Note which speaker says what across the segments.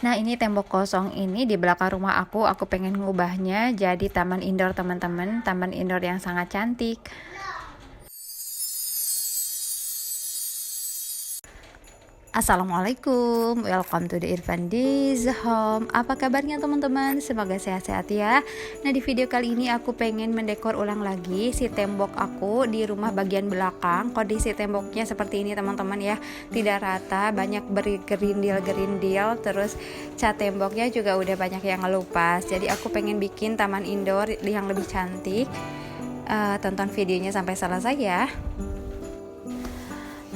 Speaker 1: Nah, ini tembok kosong ini di belakang rumah aku pengen ngubahnya jadi taman indoor teman-teman, taman indoor yang sangat cantik. Assalamualaikum, welcome to the Irfandi's Home. Apa kabarnya teman-teman? Semoga sehat-sehat ya. Nah, di video kali ini aku pengen mendekor ulang lagi si tembok aku di rumah bagian belakang. Kondisi temboknya seperti ini teman-teman ya, tidak rata, banyak bergerindil-gerindil. Terus cat temboknya juga udah banyak yang ngelupas. Jadi aku pengen bikin taman indoor yang lebih cantik. Tonton videonya sampai selesai ya.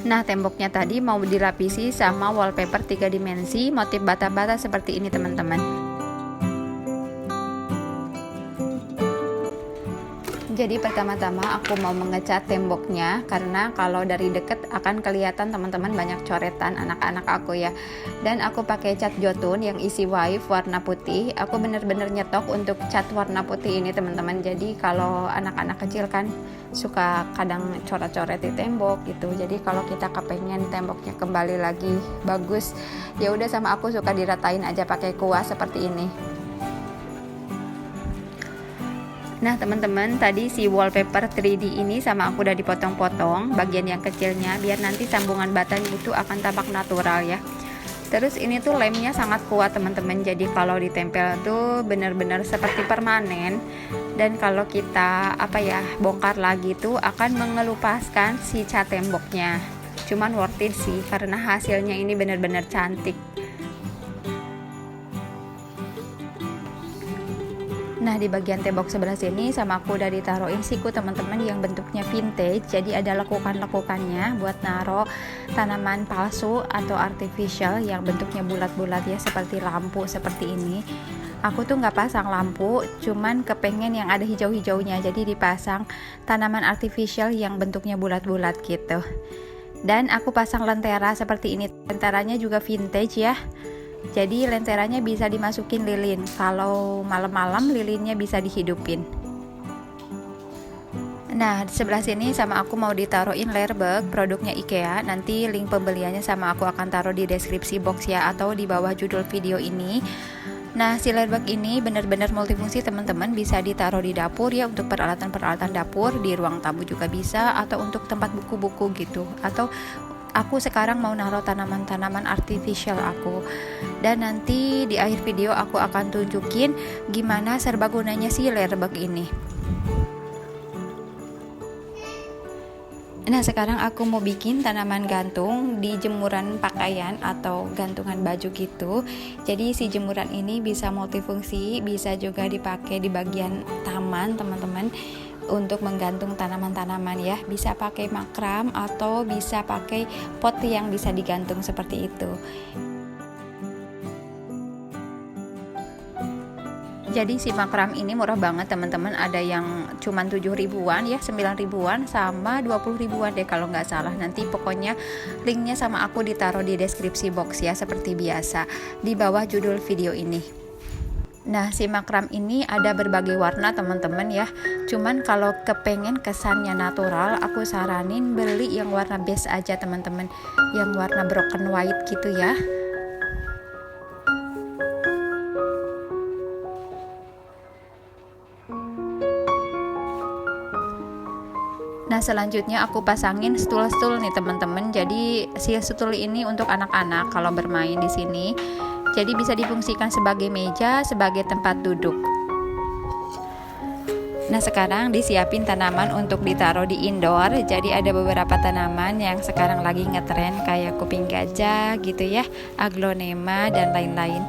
Speaker 1: Nah, temboknya tadi mau dilapisi sama wallpaper 3 dimensi, motif bata-bata seperti ini teman-teman. Jadi pertama-tama aku mau mengecat temboknya, karena kalau dari deket akan kelihatan teman-teman banyak coretan anak-anak aku ya. Dan aku pakai cat jotun yang isi wave warna putih. Aku bener-bener nyetok untuk cat warna putih ini teman-teman. Jadi kalau anak-anak kecil kan suka kadang coret-coret di tembok gitu. Jadi kalau kita kepengen temboknya kembali lagi bagus, ya udah sama aku suka diratain aja pakai kuas seperti ini. Nah teman-teman, tadi si wallpaper 3D ini sama aku udah dipotong-potong bagian yang kecilnya, biar nanti sambungan batanya itu akan tampak natural ya. Terus ini tuh lemnya sangat kuat teman-teman, jadi kalau ditempel tuh bener-bener seperti permanen. Dan kalau kita bongkar lagi tuh akan mengelupaskan si cat temboknya. Cuman worth it sih, karena hasilnya ini bener-bener cantik. Nah, di bagian tembok sebelah sini sama aku udah ditaruhin siku teman-teman yang bentuknya vintage. Jadi ada lekukan-lekukannya buat naro tanaman palsu atau artificial yang bentuknya bulat-bulat ya, seperti lampu seperti ini. Aku tuh nggak pasang lampu, cuman kepengen yang ada hijau-hijaunya. Jadi dipasang tanaman artificial yang bentuknya bulat-bulat gitu. Dan aku pasang lentera seperti ini. Lenteranya juga vintage ya. Jadi lenteranya bisa dimasukin lilin. Kalau malam-malam lilinnya bisa dihidupin. Nah, di sebelah sini sama aku mau ditaruhin Lerberg, produknya IKEA. Nanti link pembeliannya sama aku akan taruh di deskripsi box ya, atau di bawah judul video ini. Nah, si Lerberg ini benar-benar multifungsi teman-teman, bisa ditaruh di dapur ya, untuk peralatan-peralatan dapur, di ruang tamu juga bisa, atau untuk tempat buku-buku gitu, atau aku sekarang mau naruh tanaman-tanaman artificial aku. Dan nanti di akhir video aku akan tunjukin gimana serbagunanya si Lerberg ini. Nah, sekarang aku mau bikin tanaman gantung di jemuran pakaian atau gantungan baju gitu. Jadi si jemuran ini bisa multifungsi, bisa juga dipakai di bagian taman teman-teman, untuk menggantung tanaman-tanaman ya. Bisa pakai makram atau bisa pakai pot yang bisa digantung seperti itu. Jadi si makram ini murah banget teman-teman, ada yang cuman 7 ribuan ya, 9 ribuan sama 20 ribuan deh kalau nggak salah. Nanti pokoknya linknya sama aku ditaruh di deskripsi box ya, seperti biasa di bawah judul video ini. Nah, si makram ini ada berbagai warna teman-teman ya. Cuman kalau kepengen kesannya natural, aku saranin beli yang warna beige aja teman-teman, yang warna broken white gitu ya. Nah, selanjutnya aku pasangin stul-stul nih teman-teman. Jadi si stul ini untuk anak-anak kalau bermain di sini. Jadi bisa difungsikan sebagai meja, sebagai tempat duduk. Nah, sekarang disiapin tanaman untuk ditaruh di indoor. Jadi ada beberapa tanaman yang sekarang lagi ngetren, kayak kuping gajah gitu ya, aglonema dan lain-lain.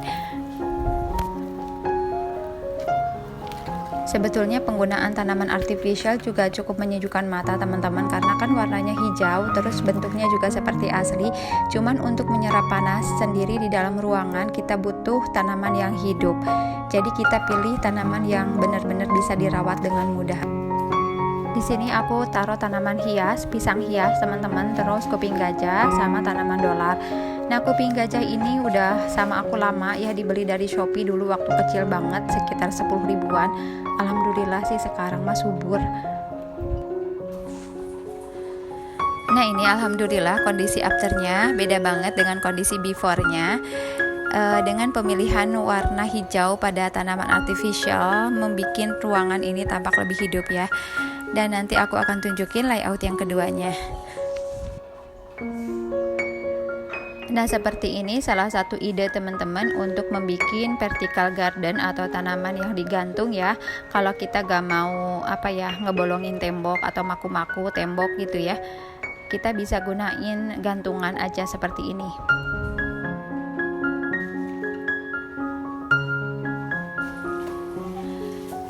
Speaker 1: Sebetulnya penggunaan tanaman artificial juga cukup menyejukkan mata teman-teman, karena kan warnanya hijau, terus bentuknya juga seperti asli. Cuman untuk menyerap panas sendiri di dalam ruangan kita butuh tanaman yang hidup. Jadi kita pilih tanaman yang benar-benar bisa dirawat dengan mudah. Di sini aku taruh tanaman hias, pisang hias teman-teman, terus kuping gajah sama tanaman dolar. Nah, kuping gajah ini udah sama aku lama ya, dibeli dari Shopee dulu waktu kecil banget, sekitar 10 ribuan. Alhamdulillah sih sekarang mah subur. Nah, ini alhamdulillah kondisi afternya beda banget dengan kondisi before-nya. dengan pemilihan warna hijau pada tanaman artificial membuat ruangan ini tampak lebih hidup ya. Dan nanti aku akan tunjukin layout yang keduanya. Nah, seperti ini salah satu ide teman-teman untuk membuat vertical garden atau tanaman yang digantung ya. Kalau kita gak mau ngebolongin tembok atau maku-maku tembok gitu ya, kita bisa gunain gantungan aja seperti ini.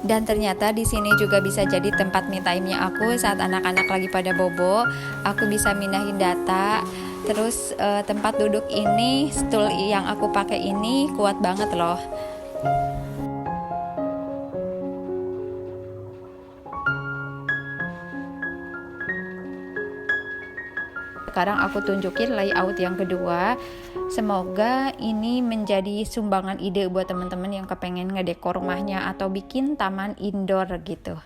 Speaker 1: Dan ternyata di sini juga bisa jadi tempat me time-nya aku saat anak-anak lagi pada bobo. Aku bisa mindahin data. Terus tempat duduk ini, stool yang aku pakai ini kuat banget loh. Sekarang aku tunjukin layout yang kedua. Semoga ini menjadi sumbangan ide buat teman-teman yang kepengen ngedekor rumahnya atau bikin taman indoor gitu.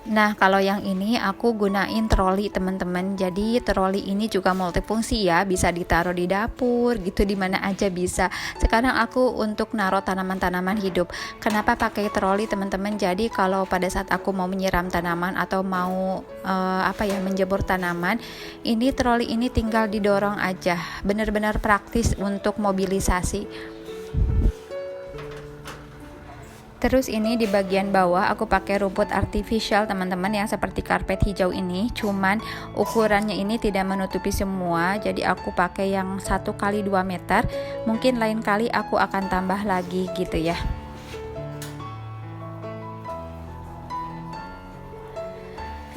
Speaker 1: Nah, kalau yang ini aku gunain troli teman-teman. Jadi troli ini juga multifungsi ya, bisa ditaruh di dapur gitu, di mana aja bisa. Sekarang aku untuk naruh tanaman-tanaman hidup. Kenapa pakai troli teman-teman? Jadi kalau pada saat aku mau menyiram tanaman atau mau menjemur tanaman, ini troli ini tinggal didorong aja. Benar-benar praktis untuk mobilisasi. Terus ini di bagian bawah aku pakai rumput artificial teman-teman yang seperti karpet hijau ini, cuman ukurannya ini tidak menutupi semua, jadi aku pakai yang 1x2 meter. Mungkin lain kali aku akan tambah lagi gitu ya.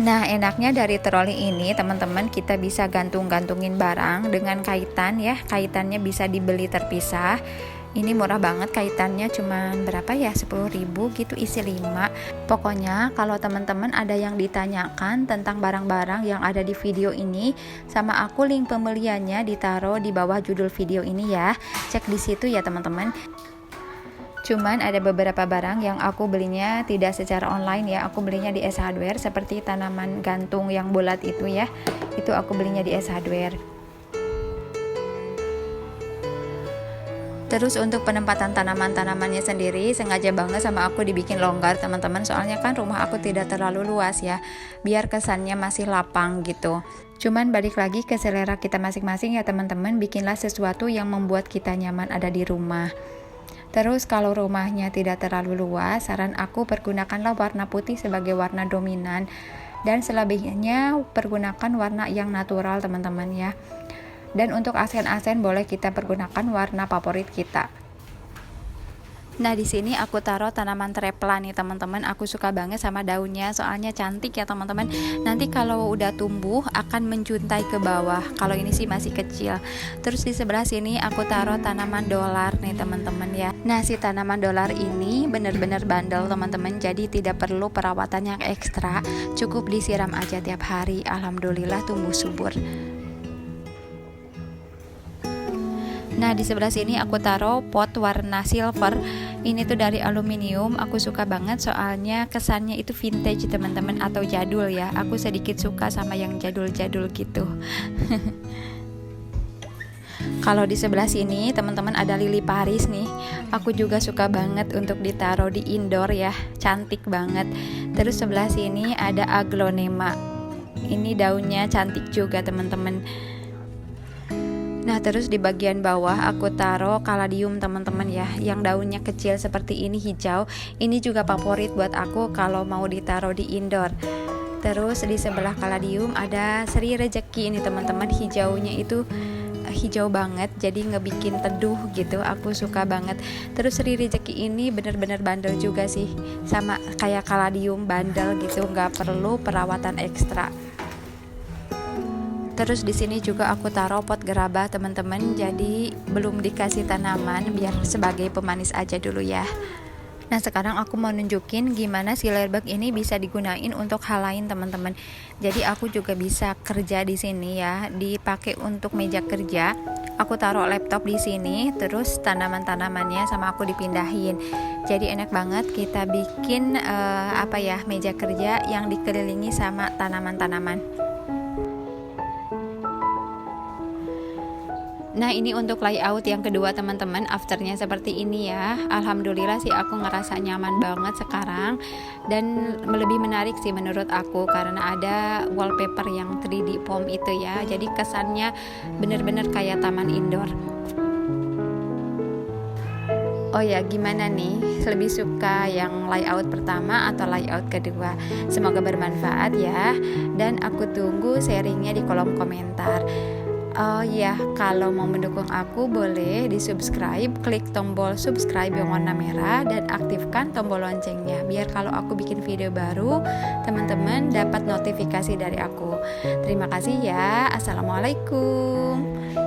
Speaker 1: Nah, enaknya dari troli ini teman-teman, kita bisa gantung-gantungin barang dengan kaitan ya. Kaitannya bisa dibeli terpisah. Ini murah banget kaitannya, cuman berapa ya, 10.000 gitu, isi 5. Pokoknya kalau teman-teman ada yang ditanyakan tentang barang-barang yang ada di video ini, sama aku link pembeliannya ditaruh di bawah judul video ini ya. Cek di situ ya teman-teman. Cuman ada beberapa barang yang aku belinya tidak secara online ya. Aku belinya di S Hardware, seperti tanaman gantung yang bulat itu ya. Itu aku belinya di S Hardware. Terus untuk penempatan tanaman-tanamannya sendiri sengaja banget sama aku dibikin longgar teman-teman, soalnya kan rumah aku tidak terlalu luas ya, biar kesannya masih lapang gitu. Cuman balik lagi ke selera kita masing-masing ya teman-teman, bikinlah sesuatu yang membuat kita nyaman ada di rumah. Terus kalau rumahnya tidak terlalu luas, saran aku pergunakanlah warna putih sebagai warna dominan, dan selebihnya pergunakan warna yang natural teman-teman ya. Dan untuk aksen-aksen boleh kita pergunakan warna favorit kita. Nah, di sini aku taruh tanaman trepla nih teman-teman. Aku suka banget sama daunnya, soalnya cantik ya teman-teman. Nanti kalau udah tumbuh akan menjuntai ke bawah. Kalau ini sih masih kecil. Terus di sebelah sini aku taruh tanaman dolar nih teman-teman ya. Nah, si tanaman dolar ini benar-benar bandel teman-teman. Jadi tidak perlu perawatan yang ekstra, cukup disiram aja tiap hari. Alhamdulillah tumbuh subur. Nah, di sebelah sini aku taruh pot warna silver. Ini tuh dari aluminium. Aku suka banget soalnya kesannya itu vintage teman-teman, atau jadul ya. Aku sedikit suka sama yang jadul-jadul gitu. Kalau di sebelah sini teman-teman ada lili Paris nih. Aku juga suka banget untuk ditaruh di indoor ya. Cantik banget. Terus sebelah sini ada aglonema. Ini daunnya cantik juga teman-teman. Nah, terus di bagian bawah aku taruh kaladium teman-teman ya, yang daunnya kecil seperti ini, hijau. Ini juga favorit buat aku kalau mau ditaruh di indoor. Terus di sebelah kaladium ada seri rezeki ini teman-teman, hijaunya itu hijau banget, jadi ngebikin teduh gitu. Aku suka banget. Terus seri rezeki ini bener-bener bandel juga sih, sama kayak kaladium, bandel gitu, nggak perlu perawatan ekstra. Terus di sini juga aku taruh pot gerabah teman-teman, jadi belum dikasih tanaman, biar sebagai pemanis aja dulu ya. Nah, sekarang aku mau nunjukin gimana si layer bag ini bisa digunain untuk hal lain teman-teman. Jadi aku juga bisa kerja di sini ya, dipakai untuk meja kerja. Aku taruh laptop di sini, terus tanaman-tanamannya sama aku dipindahin. Jadi enak banget kita bikin meja kerja yang dikelilingi sama tanaman-tanaman. Nah, ini untuk layout yang kedua teman-teman, afternya seperti ini ya. Alhamdulillah sih aku ngerasa nyaman banget sekarang, dan lebih menarik sih menurut aku karena ada wallpaper yang 3D foam itu ya. Jadi kesannya bener-bener kayak taman indoor. Oh ya, gimana nih? Lebih suka yang layout pertama atau layout kedua? Semoga bermanfaat ya. Dan aku tunggu sharingnya di kolom komentar. Oh ya, kalau mau mendukung aku boleh di subscribe, klik tombol subscribe yang warna merah dan aktifkan tombol loncengnya biar kalau aku bikin video baru teman-teman dapat notifikasi dari aku. Terima kasih ya. Assalamualaikum.